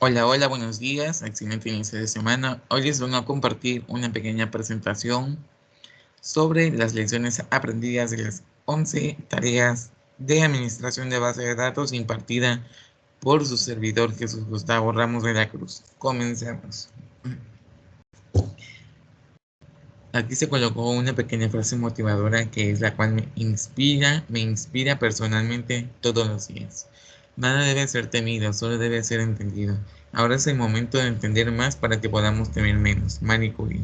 Hola, hola, buenos días, excelente inicio de semana. Hoy les vengo a compartir una pequeña presentación sobre las lecciones aprendidas de las 11 tareas de administración de base de datos impartida por su servidor Jesús Gustavo Ramos de la Cruz. Comencemos. Aquí se colocó una pequeña frase motivadora que es la cual me inspira personalmente todos los días. Nada debe ser temido, solo debe ser entendido. Ahora es el momento de entender más para que podamos temer menos. Marie Curie.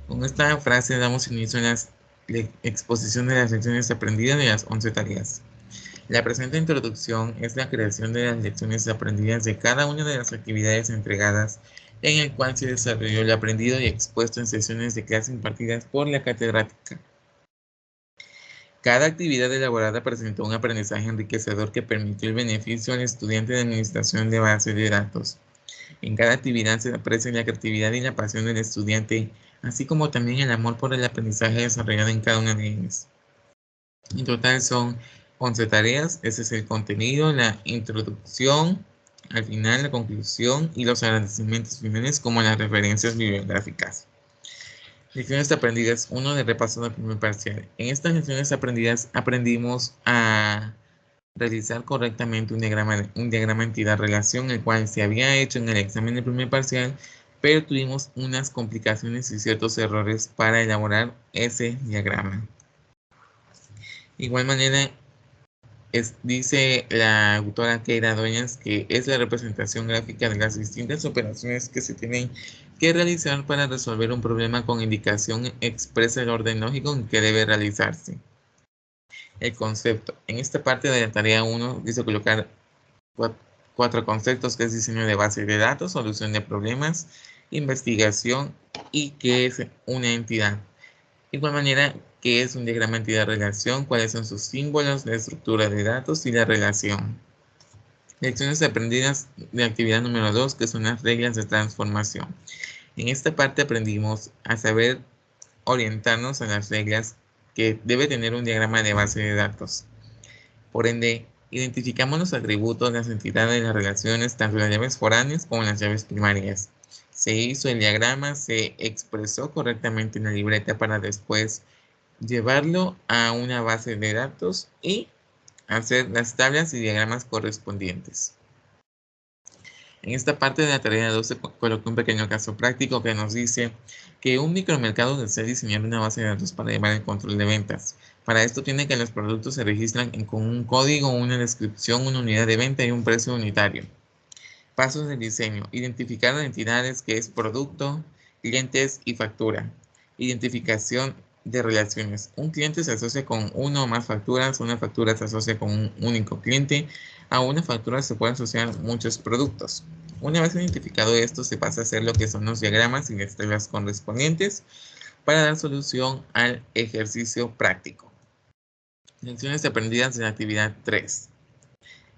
Con esta frase damos inicio a la exposición de las lecciones aprendidas de las 11 tareas. La presente introducción es la creación de las lecciones aprendidas de cada una de las actividades entregadas, en el cual se desarrolló el aprendido y expuesto en sesiones de clase impartidas por la catedrática. Cada actividad elaborada presentó un aprendizaje enriquecedor que permitió el beneficio al estudiante de administración de base de datos. En cada actividad se aprecia la creatividad y la pasión del estudiante, así como también el amor por el aprendizaje desarrollado en cada una de ellas. En total son 11 tareas, ese es el contenido, la introducción, al final la conclusión y los agradecimientos finales como las referencias bibliográficas. Lecciones aprendidas, 1 de repaso del primer parcial. En estas lecciones aprendidas aprendimos a realizar correctamente un diagrama entidad-relación, el cual se había hecho en el examen del primer parcial, pero tuvimos unas complicaciones y ciertos errores para elaborar ese diagrama. De igual manera, dice la autora Keira Dueñas que es la representación gráfica de las distintas operaciones que se tienen que realizar para resolver un problema con indicación expresa el orden lógico en que debe realizarse. El concepto. En esta parte de la tarea 1 dice colocar 4 conceptos, que es diseño de base de datos, solución de problemas, investigación y qué es una entidad. De igual manera, qué es un diagrama entidad-relación, cuáles son sus símbolos, la estructura de datos y la relación. Lecciones aprendidas de actividad número 2, que son las reglas de transformación. En esta parte aprendimos a saber orientarnos a las reglas que debe tener un diagrama de base de datos. Por ende, identificamos los atributos, las entidades, las relaciones, tanto las llaves foráneas como las llaves primarias. Se hizo el diagrama, se expresó correctamente en la libreta para después llevarlo a una base de datos y hacer las tablas y diagramas correspondientes. En esta parte de la tarea 2 se colocó un pequeño caso práctico que nos dice que un micromercado desea diseñar una base de datos para llevar el control de ventas. Para esto tiene que los productos se registran con un código, una descripción, una unidad de venta y un precio unitario. Pasos del diseño. Identificar las entidades que es producto, clientes y factura. Identificación de relaciones. Un cliente se asocia con uno o más facturas, una factura se asocia con un único cliente, a una factura se pueden asociar muchos productos. Una vez identificado esto, se pasa a hacer lo que son los diagramas y las tablas correspondientes para dar solución al ejercicio práctico. Lecciones aprendidas de la actividad 3.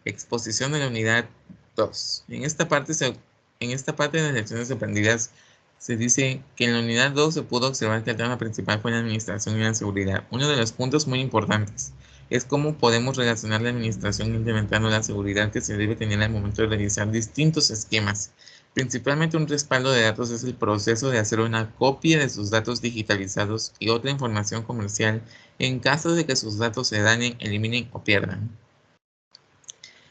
Exposición de la unidad 2. En esta parte de las lecciones aprendidas se dice que en la unidad 2 se pudo observar que el tema principal fue la administración y la seguridad. Uno de los puntos muy importantes es cómo podemos relacionar la administración implementando la seguridad que se debe tener al momento de realizar distintos esquemas. Principalmente un respaldo de datos es el proceso de hacer una copia de sus datos digitalizados y otra información comercial en caso de que sus datos se dañen, eliminen o pierdan.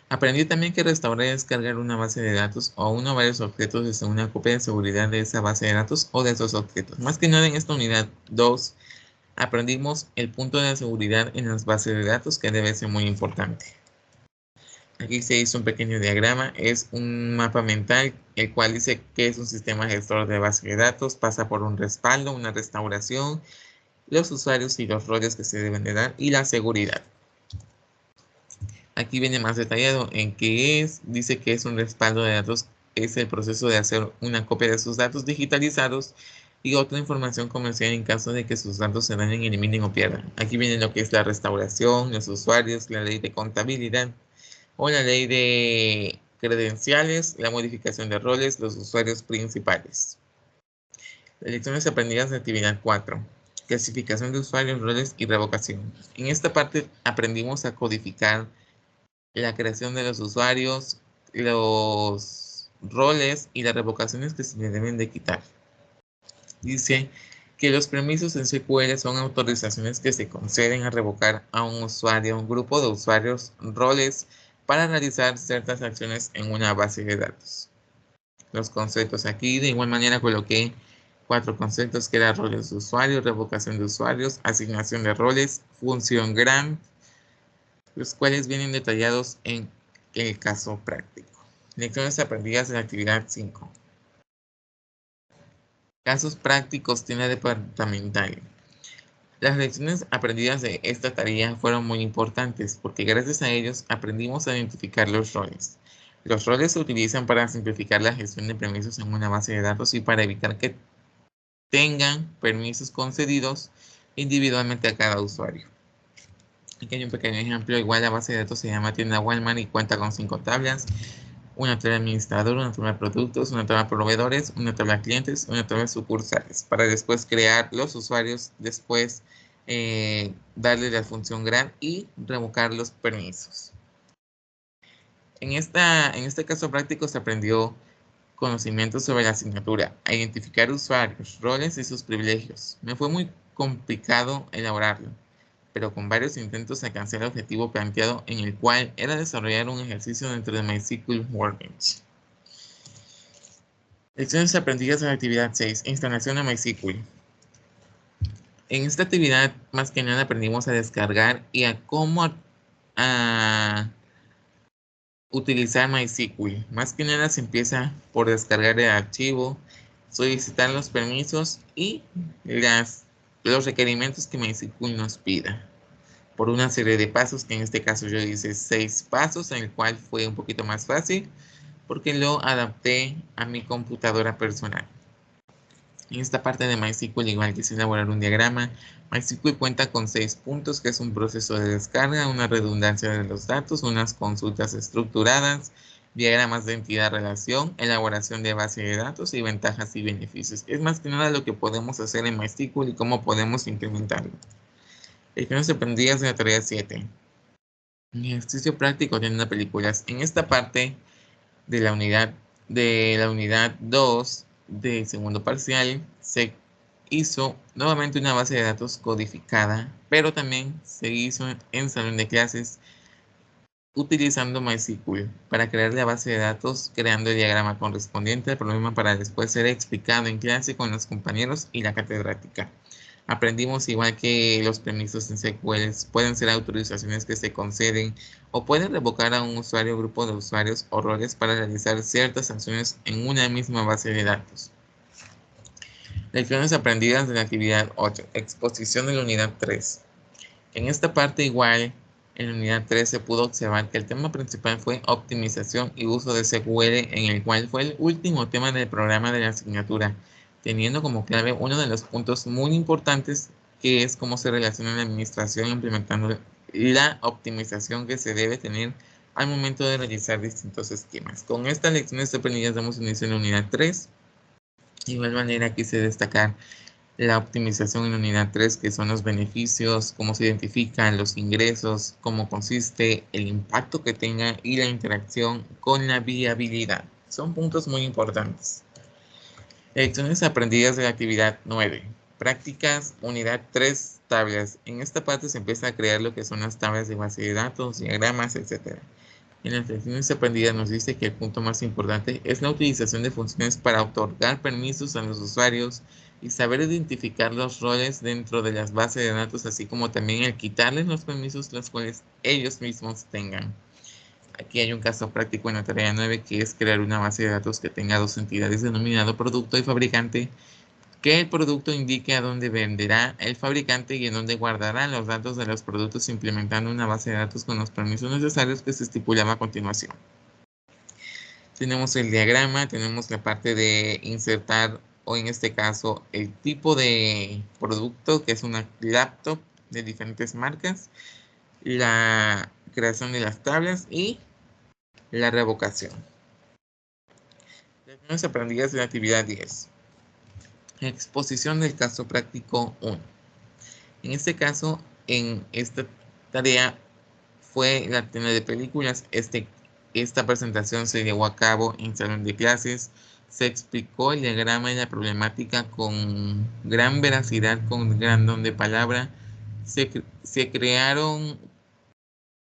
Aprendí también que restaurar y descargar una base de datos o uno o varios objetos desde una copia de seguridad de esa base de datos o de esos objetos. Más que nada en esta unidad 2 aprendimos el punto de la seguridad en las bases de datos, que debe ser muy importante. Aquí se hizo un pequeño diagrama, es un mapa mental, el cual dice que es un sistema gestor de base de datos, pasa por un respaldo, una restauración, los usuarios y los roles que se deben de dar y la seguridad. Aquí viene más detallado en qué es, dice que es un respaldo de datos, es el proceso de hacer una copia de sus datos digitalizados y otra información comercial en caso de que sus datos se dañen, eliminen o pierdan. Aquí viene lo que es la restauración, los usuarios, la ley de contabilidad o la ley de credenciales, la modificación de roles, los usuarios principales. Lecciones aprendidas de actividad 4. Clasificación de usuarios, roles y revocación. En esta parte aprendimos a codificar la creación de los usuarios, los roles y las revocaciones que se le deben de quitar. Dice que los permisos en SQL son autorizaciones que se conceden a revocar a un usuario, un grupo de usuarios, roles para realizar ciertas acciones en una base de datos. Los conceptos aquí, de igual manera coloqué 4 conceptos que eran roles de usuarios, revocación de usuarios, asignación de roles, función grant, los cuales vienen detallados en el caso práctico. Lecciones aprendidas de la actividad 5. Casos prácticos tienda departamental. Las lecciones aprendidas de esta tarea fueron muy importantes porque gracias a ellos aprendimos a identificar los roles. Los roles se utilizan para simplificar la gestión de permisos en una base de datos y para evitar que tengan permisos concedidos individualmente a cada usuario. Aquí hay un pequeño ejemplo. Igual la base de datos se llama tienda Walmart y cuenta con 5 tablas. Una tabla administrador, una tabla de productos, una tabla de proveedores, una tabla de clientes, una tabla de sucursales, para después crear los usuarios, después darle la función grant y revocar los permisos. En este caso práctico se aprendió conocimientos sobre la asignatura, a identificar usuarios, roles y sus privilegios. Me fue muy complicado elaborarlo, pero con varios intentos alcancé el objetivo planteado, en el cual era desarrollar un ejercicio dentro de MySQL Workbench. Lecciones aprendidas en la actividad 6, instalación de MySQL. En esta actividad, más que nada, aprendimos a descargar y a cómo utilizar MySQL. Más que nada se empieza por descargar el archivo, solicitar los permisos y los requerimientos que MySQL nos pida, por una serie de pasos, que en este caso yo hice 6 pasos, en el cual fue un poquito más fácil porque lo adapté a mi computadora personal. En esta parte de MySQL igual quise elaborar un diagrama. MySQL cuenta con 6 puntos, que es un proceso de descarga, una redundancia de los datos, unas consultas estructuradas, diagramas de entidad-relación, elaboración de base de datos y ventajas y beneficios. Es más que nada lo que podemos hacer en MySQL y cómo podemos implementarlo. Lecciones aprendidas de la tarea 7. Ejercicio práctico de películas. En esta parte de la unidad 2 del segundo parcial se hizo nuevamente una base de datos codificada, pero también se hizo en salón de clases utilizando MySQL para crear la base de datos, creando el diagrama correspondiente al problema para después ser explicado en clase con los compañeros y la catedrática. Aprendimos igual que los permisos en SQL pueden ser autorizaciones que se conceden o pueden revocar a un usuario o grupo de usuarios o roles para realizar ciertas acciones en una misma base de datos. Lecciones aprendidas de la actividad 8. Exposición de la unidad 3. En esta parte igual, en la unidad 3 se pudo observar que el tema principal fue optimización y uso de SQL, en el cual fue el último tema del programa de la asignatura, teniendo como clave uno de los puntos muy importantes, que es cómo se relaciona la administración implementando la optimización que se debe tener al momento de realizar distintos esquemas. Con estas lecciones aprendidas damos inicio en la unidad 3. De igual manera quise destacar la optimización en la unidad 3, que son los beneficios, cómo se identifican los ingresos, cómo consiste, el impacto que tenga y la interacción con la viabilidad. Son puntos muy importantes. Lecciones aprendidas de la actividad 9. Prácticas, unidad 3, tablas. En esta parte se empieza a crear lo que son las tablas de base de datos, diagramas, etc. En las lecciones aprendidas nos dice que el punto más importante es la utilización de funciones para otorgar permisos a los usuarios y saber identificar los roles dentro de las bases de datos, así como también el quitarles los permisos los cuales ellos mismos tengan. Aquí hay un caso práctico en la tarea 9, que es crear una base de datos que tenga 2 entidades denominado producto y fabricante, que el producto indique a dónde venderá el fabricante y en dónde guardará los datos de los productos, implementando una base de datos con los permisos necesarios que se estipulaba a continuación. Tenemos el diagrama, tenemos la parte de insertar, o en este caso el tipo de producto, que es una laptop de diferentes marcas, la creación de las tablas y la revocación. Lecciones aprendidas de la actividad 10. Exposición del caso práctico 1. En este caso, en esta tarea fue la tienda de películas. Esta presentación se llevó a cabo en salón de clases. Se explicó el diagrama y la problemática con gran veracidad, con gran don de palabra. Se crearon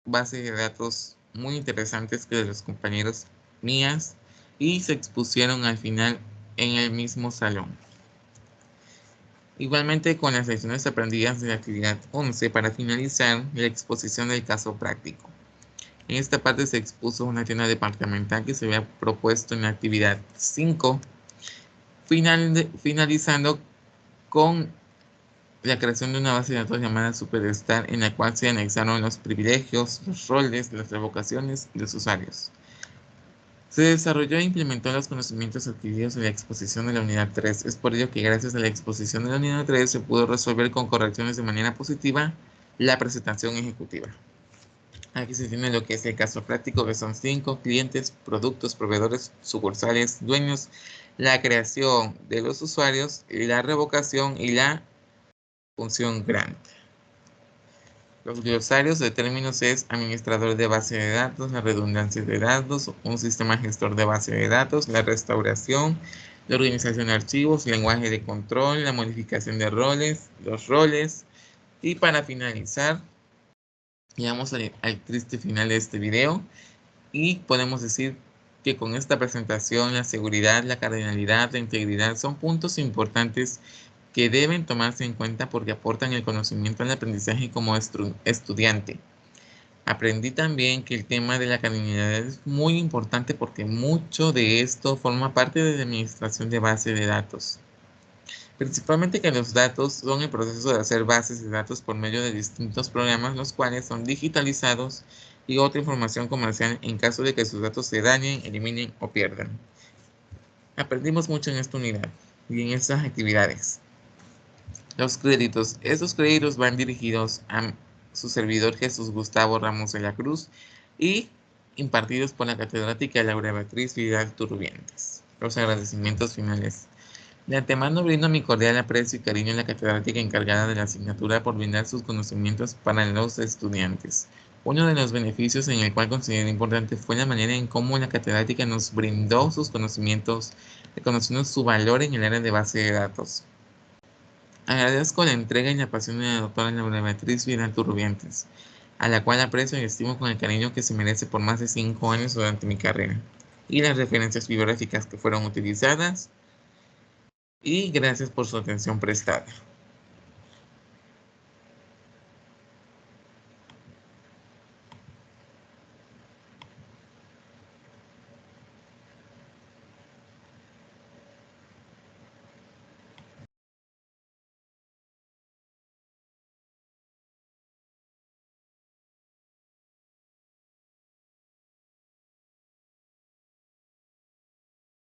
bases de datos muy interesantes que de los compañeros mías y se expusieron al final en el mismo salón. Igualmente con las lecciones aprendidas de la actividad 11 para finalizar la exposición del caso práctico. En esta parte se expuso una tienda departamental que se había propuesto en la actividad 5, finalizando con la creación de una base de datos llamada Superstar, en la cual se anexaron los privilegios, los roles, las revocaciones y los usuarios. Se desarrolló e implementó los conocimientos adquiridos en la exposición de la unidad 3. Es por ello que gracias a la exposición de la unidad 3 se pudo resolver con correcciones de manera positiva la presentación ejecutiva. Aquí se tiene lo que es el caso práctico, que son 5 clientes, productos, proveedores, sucursales, dueños, la creación de los usuarios, la revocación y la función grant. Los glosarios de términos es administrador de base de datos, la redundancia de datos, un sistema gestor de base de datos, la restauración, la organización de archivos, lenguaje de control, la modificación de roles, los roles. Y para finalizar, llegamos al triste final de este video y podemos decir que con esta presentación la seguridad, la cardinalidad, la integridad son puntos importantes que deben tomarse en cuenta porque aportan el conocimiento al aprendizaje como estudiante. Aprendí también que el tema de la cardinalidad es muy importante porque mucho de esto forma parte de la administración de base de datos. Principalmente que los datos son el proceso de hacer bases de datos por medio de distintos programas, los cuales son digitalizados y otra información comercial en caso de que sus datos se dañen, eliminen o pierdan. Aprendimos mucho en esta unidad y en estas actividades. Los créditos. Estos créditos van dirigidos a su servidor Jesús Gustavo Ramos de la Cruz y impartidos por la catedrática Laura Beatriz Vidal Turbientes. Los agradecimientos finales. De antemano brindo mi cordial aprecio y cariño a la catedrática encargada de la asignatura por brindar sus conocimientos para los estudiantes. Uno de los beneficios en el cual considero importante fue la manera en cómo la catedrática nos brindó sus conocimientos, reconociendo su valor en el área de base de datos. Agradezco la entrega y la pasión de la doctora Laura Beatriz Vidal Turbientes, a la cual aprecio y estimo con el cariño que se merece por más de 5 años durante mi carrera, y las referencias bibliográficas que fueron utilizadas, y gracias por su atención prestada.